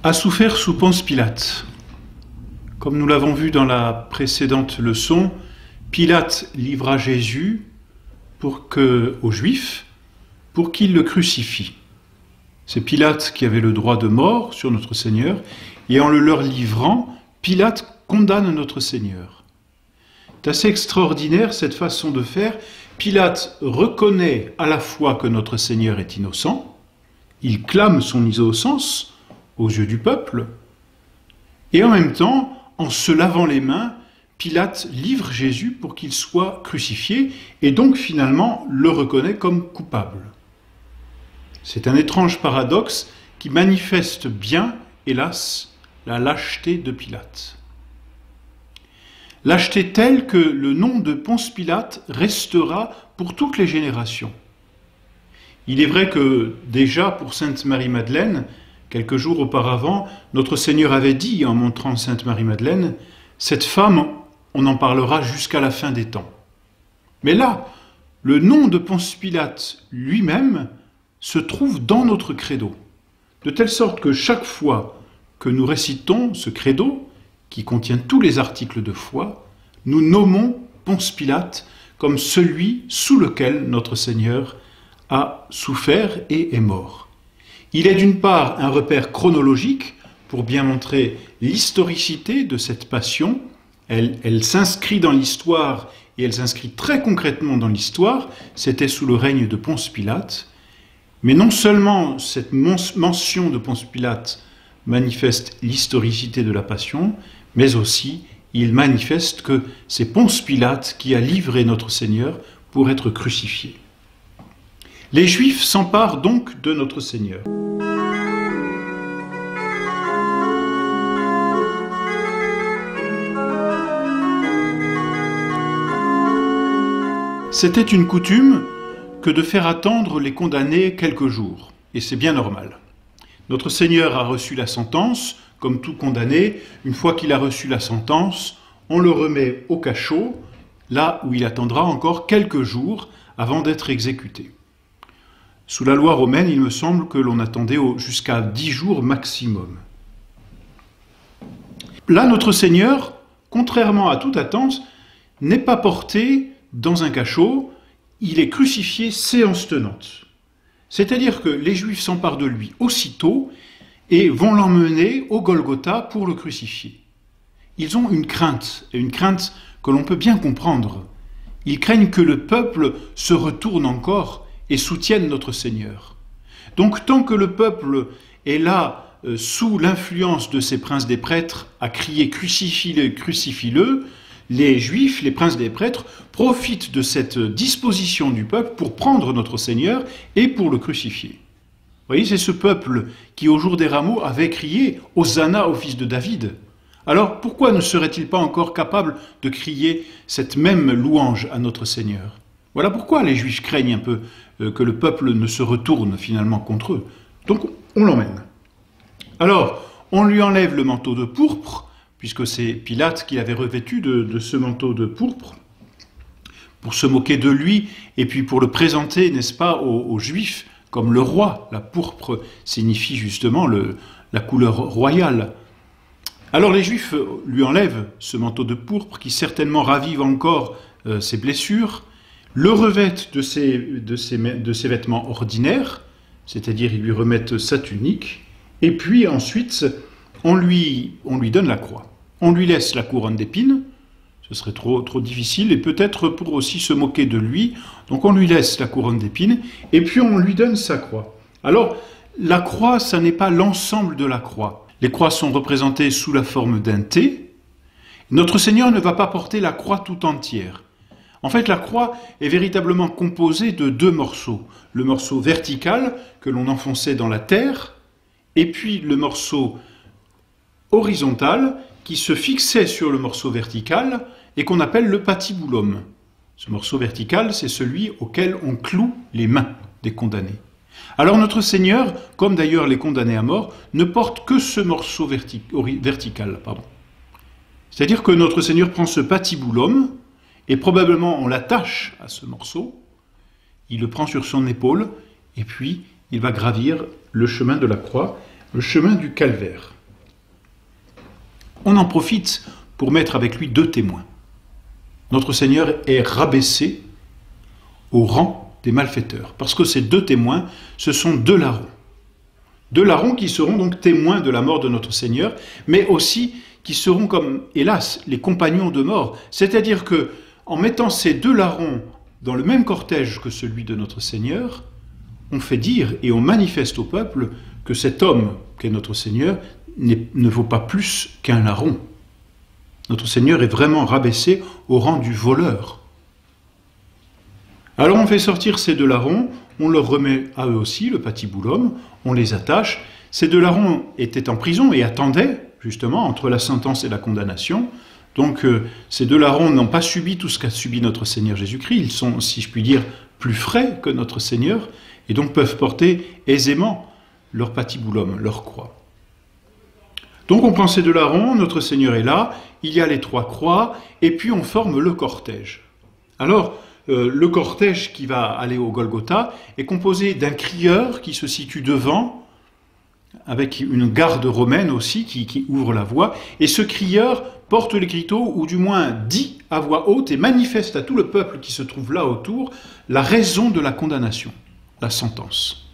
a souffert sous Ponce Pilate. Comme nous l'avons vu dans la précédente leçon, Pilate livra Jésus aux Juifs pour qu'ils le crucifient. C'est Pilate qui avait le droit de mort sur notre Seigneur, et en le leur livrant, Pilate condamne notre Seigneur. C'est assez extraordinaire cette façon de faire. Pilate reconnaît à la fois que notre Seigneur est innocent, il clame son innocence aux yeux du peuple, et en même temps, en se lavant les mains, Pilate livre Jésus pour qu'il soit crucifié, et donc finalement le reconnaît comme coupable. C'est un étrange paradoxe qui manifeste bien, hélas, la lâcheté de Pilate. Lâcheté telle que le nom de Ponce Pilate restera pour toutes les générations. Il est vrai que déjà pour Sainte Marie-Madeleine, quelques jours auparavant, notre Seigneur avait dit en montrant Sainte Marie-Madeleine, « Cette femme, on en parlera jusqu'à la fin des temps. » Mais là, le nom de Ponce Pilate lui-même se trouve dans notre credo, de telle sorte que chaque fois que nous récitons ce credo, qui contient tous les articles de foi, nous nommons Ponce Pilate comme celui sous lequel notre Seigneur a souffert et est mort. Il est d'une part un repère chronologique pour bien montrer l'historicité de cette passion. Elle s'inscrit dans l'histoire et elle s'inscrit très concrètement dans l'histoire. C'était sous le règne de Ponce Pilate. Mais non seulement cette mention de Ponce Pilate manifeste l'historicité de la passion, mais aussi il manifeste que c'est Ponce Pilate qui a livré notre Seigneur pour être crucifié. Les Juifs s'emparent donc de notre Seigneur. C'était une coutume que de faire attendre les condamnés quelques jours, et c'est bien normal. Notre Seigneur a reçu la sentence, comme tout condamné. Une fois qu'il a reçu la sentence, on le remet au cachot, là où il attendra encore quelques jours avant d'être exécuté. Sous la loi romaine, il me semble que l'on attendait jusqu'à 10 jours maximum. Là, notre Seigneur, contrairement à toute attente, n'est pas porté dans un cachot, il est crucifié séance tenante. C'est-à-dire que les Juifs s'emparent de lui aussitôt et vont l'emmener au Golgotha pour le crucifier. Ils ont une crainte, et une crainte que l'on peut bien comprendre. Ils craignent que le peuple se retourne encore et soutienne notre Seigneur. Donc tant que le peuple est là, sous l'influence de ces princes des prêtres, à crier « Crucifie-le, crucifie-le », les Juifs, les princes des prêtres, profitent de cette disposition du peuple pour prendre notre Seigneur et pour le crucifier. Vous voyez, c'est ce peuple qui, au jour des rameaux, avait crié « Hosanna au fils de David ». Alors, pourquoi ne serait-il pas encore capable de crier cette même louange à notre Seigneur? Voilà pourquoi les Juifs craignent un peu que le peuple ne se retourne finalement contre eux. Donc, on l'emmène. Alors, on lui enlève le manteau de pourpre, puisque c'est Pilate qui l'avait revêtu de ce manteau de pourpre, pour se moquer de lui, et puis pour le présenter, n'est-ce pas, aux Juifs, comme le roi. La pourpre signifie justement la couleur royale. Alors les Juifs lui enlèvent ce manteau de pourpre, qui certainement ravive encore ses blessures, le revêtent de ses vêtements ordinaires, c'est-à-dire ils lui remettent sa tunique, et puis ensuite on lui donne la croix. On lui laisse la couronne d'épines, ce serait trop difficile, et peut-être pour aussi se moquer de lui, donc on lui laisse la couronne d'épines, et puis on lui donne sa croix. Alors, la croix, ça n'est pas l'ensemble de la croix. Les croix sont représentées sous la forme d'un T. Notre Seigneur ne va pas porter la croix tout entière. En fait, la croix est véritablement composée de 2 morceaux. Le morceau vertical, que l'on enfonçait dans la terre, et puis le morceau horizontal, qui se fixait sur le morceau vertical, et qu'on appelle le patibulum. Ce morceau vertical, c'est celui auquel on cloue les mains des condamnés. Alors notre Seigneur, comme d'ailleurs les condamnés à mort, ne porte que ce morceau vertical. C'est-à-dire que notre Seigneur prend ce patibulum, et probablement on l'attache à ce morceau, il le prend sur son épaule, et puis il va gravir le chemin de la croix, le chemin du calvaire. On en profite pour mettre avec lui 2 témoins. Notre Seigneur est rabaissé au rang des malfaiteurs, parce que ces 2 témoins, ce sont 2 larrons. 2 larrons qui seront donc témoins de la mort de notre Seigneur, mais aussi qui seront comme, hélas, les compagnons de mort. C'est-à-dire que, en mettant ces 2 larrons dans le même cortège que celui de notre Seigneur, on fait dire et on manifeste au peuple que cet homme qu'est notre Seigneur ne vaut pas plus qu'un larron. Notre Seigneur est vraiment rabaissé au rang du voleur. Alors on fait sortir ces 2 larrons, on leur remet à eux aussi le patibulum, on les attache. Ces 2 larrons étaient en prison et attendaient justement entre la sentence et la condamnation. Donc ces 2 larrons n'ont pas subi tout ce qu'a subi notre Seigneur Jésus-Christ. Ils sont, si je puis dire, plus frais que notre Seigneur et donc peuvent porter aisément leur patibulum, leur croix. Donc on prend ces 2 larrons, notre Seigneur est là, il y a les 3 croix et puis on forme le cortège. Alors le cortège qui va aller au Golgotha est composé d'un crieur qui se situe devant, avec une garde romaine aussi qui ouvre la voie, et ce crieur porte l'écriteau, ou du moins dit à voix haute et manifeste à tout le peuple qui se trouve là autour la raison de la condamnation, la sentence.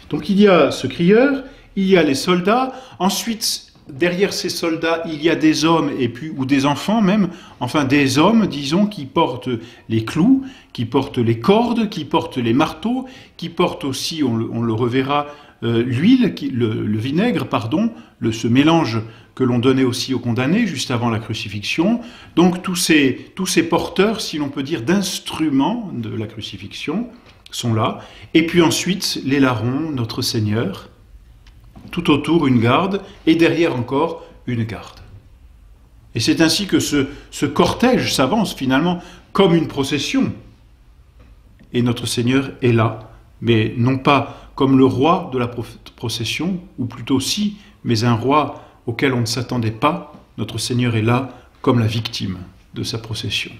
Donc il y a ce crieur, il y a les soldats, ensuite derrière ces soldats il y a des hommes et puis ou des enfants même, enfin des hommes disons qui portent les clous, qui portent les cordes, qui portent les marteaux, qui portent aussi, on le reverra, l'huile, le vinaigre, pardon, ce mélange que l'on donnait aussi aux condamnés juste avant la crucifixion. Donc tous ces porteurs, si l'on peut dire, d'instruments de la crucifixion sont là. Et puis ensuite, les larrons, notre Seigneur, tout autour une garde, et derrière encore une garde. Et c'est ainsi que ce cortège s'avance finalement comme une procession. Et notre Seigneur est là, mais non pas comme le roi de la procession, ou plutôt si, mais un roi auquel on ne s'attendait pas. Notre Seigneur est là comme la victime de sa procession,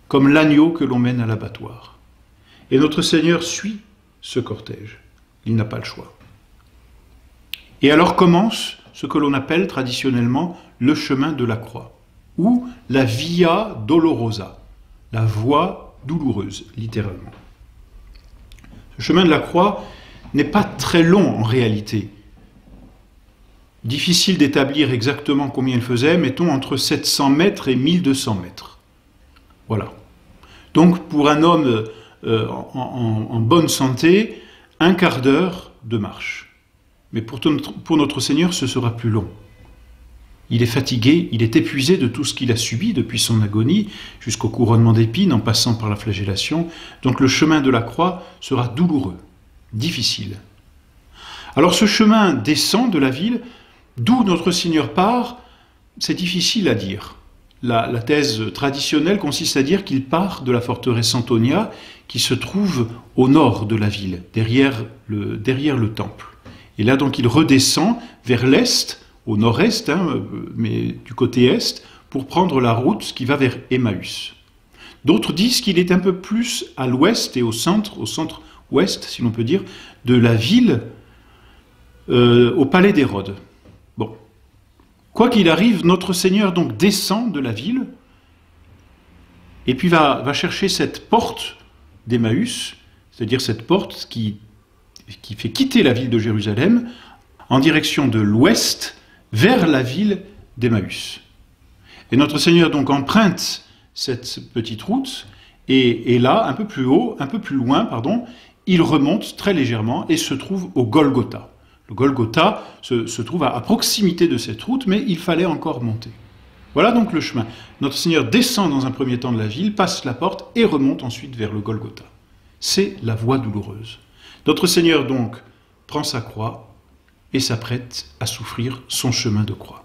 comme l'agneau que l'on mène à l'abattoir. Et notre Seigneur suit ce cortège. Il n'a pas le choix. Et alors commence ce que l'on appelle traditionnellement le chemin de la croix, ou la Via Dolorosa, la voie douloureuse, littéralement. Ce chemin de la croix n'est pas très long en réalité. Difficile d'établir exactement combien il faisait, mettons entre 700 mètres et 1200 mètres. Voilà. Donc pour un homme en bonne santé, 1/4 d'heure de marche. Mais pour notre Seigneur, ce sera plus long. Il est fatigué, il est épuisé de tout ce qu'il a subi depuis son agonie, jusqu'au couronnement d'épines, en passant par la flagellation. Donc le chemin de la croix sera douloureux, difficile. Alors ce chemin descend de la ville, d'où notre Seigneur part, c'est difficile à dire. La thèse traditionnelle consiste à dire qu'il part de la forteresse Antonia, qui se trouve au nord de la ville, derrière le temple. Et là, donc, il redescend vers l'est, au nord-est, mais du côté est, pour prendre la route qui va vers Emmaüs. D'autres disent qu'il est un peu plus à l'ouest et au centre-ouest, si l'on peut dire, de la ville, au palais d'Hérode. Bon. Quoi qu'il arrive, notre Seigneur donc descend de la ville, et puis va chercher cette porte d'Emmaüs, c'est-à-dire cette porte qui fait quitter la ville de Jérusalem en direction de l'ouest vers la ville d'Emmaüs. Et notre Seigneur donc emprunte cette petite route et là, un peu plus haut, un peu plus loin, pardon, il remonte très légèrement et se trouve au Golgotha. Le Golgotha se trouve à proximité de cette route, mais il fallait encore monter. Voilà donc le chemin. Notre Seigneur descend dans un premier temps de la ville, passe la porte et remonte ensuite vers le Golgotha. C'est la voie douloureuse. Notre Seigneur donc prend sa croix et s'apprête à souffrir son chemin de croix.